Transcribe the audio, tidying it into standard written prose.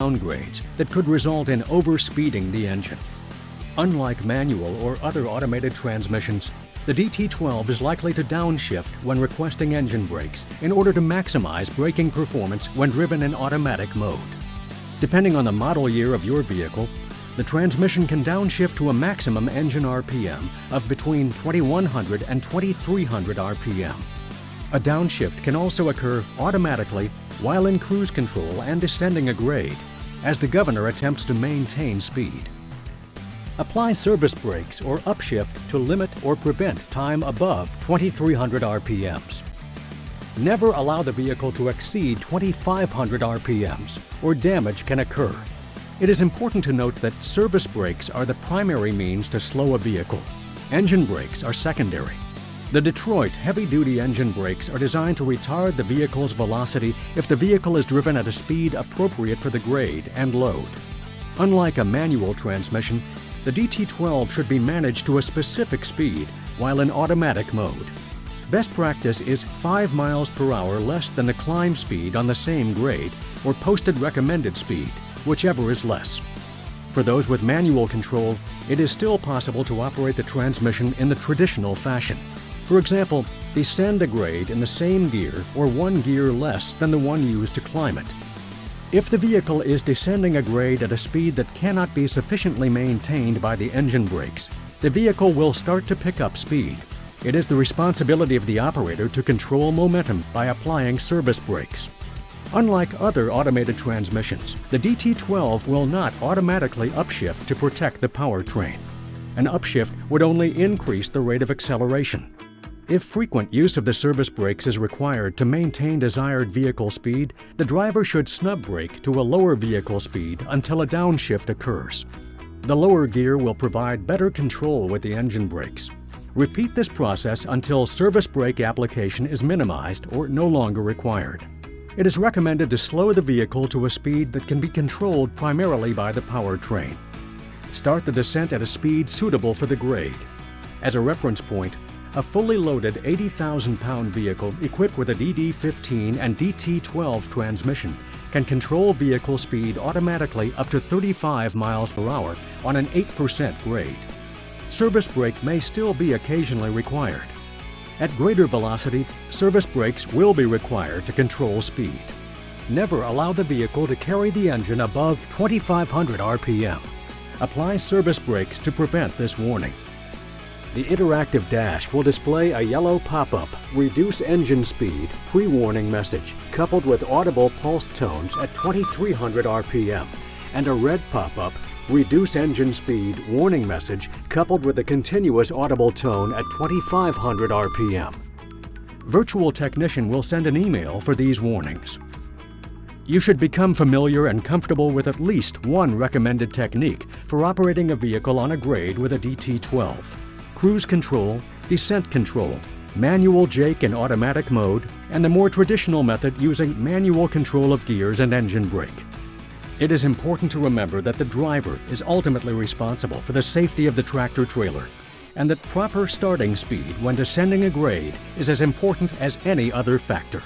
downgrades that could result in overspeeding the engine. Unlike manual or other automated transmissions, the DT12 is likely to downshift when requesting engine brakes in order to maximize braking performance when driven in automatic mode. Depending on the model year of your vehicle, the transmission can downshift to a maximum engine RPM of between 2100 and 2300 RPM. A downshift can also occur automatically while in cruise control and descending a grade, as the governor attempts to maintain speed. Apply service brakes or upshift to limit or prevent time above 2300 RPMs. Never allow the vehicle to exceed 2500 RPMs, or damage can occur. It is important to note that service brakes are the primary means to slow a vehicle. Engine brakes are secondary. The Detroit heavy-duty engine brakes are designed to retard the vehicle's velocity if the vehicle is driven at a speed appropriate for the grade and load. Unlike a manual transmission, the DT12 should be managed to a specific speed while in automatic mode. Best practice is 5 miles per hour less than the climb speed on the same grade or posted recommended speed, whichever is less. For those with manual control, it is still possible to operate the transmission in the traditional fashion. For example, descend a grade in the same gear or one gear less than the one used to climb it. If the vehicle is descending a grade at a speed that cannot be sufficiently maintained by the engine brakes, the vehicle will start to pick up speed. It is the responsibility of the operator to control momentum by applying service brakes. Unlike other automated transmissions, the DT12 will not automatically upshift to protect the powertrain. An upshift would only increase the rate of acceleration. If frequent use of the service brakes is required to maintain desired vehicle speed, the driver should snub brake to a lower vehicle speed until a downshift occurs. The lower gear will provide better control with the engine brakes. Repeat this process until service brake application is minimized or no longer required. It is recommended to slow the vehicle to a speed that can be controlled primarily by the powertrain. Start the descent at a speed suitable for the grade. As a reference point, a fully loaded 80,000-pound vehicle equipped with a DD15 and DT12 transmission can control vehicle speed automatically up to 35 miles per hour on an 8% grade. Service brake may still be occasionally required. At greater velocity, service brakes will be required to control speed. Never allow the vehicle to carry the engine above 2,500 RPM. Apply service brakes to prevent this warning. The interactive dash will display a yellow pop-up, Reduce Engine Speed, pre-warning message, coupled with audible pulse tones at 2,300 RPM, and a red pop-up, Reduce Engine Speed, warning message, coupled with a continuous audible tone at 2,500 RPM. Virtual Technician will send an email for these warnings. You should become familiar and comfortable with at least one recommended technique for operating a vehicle on a grade with a DT12. Cruise control, descent control, manual jake in automatic mode, and the more traditional method using manual control of gears and engine brake. It is important to remember that the driver is ultimately responsible for the safety of the tractor-trailer, and that proper starting speed when descending a grade is as important as any other factor.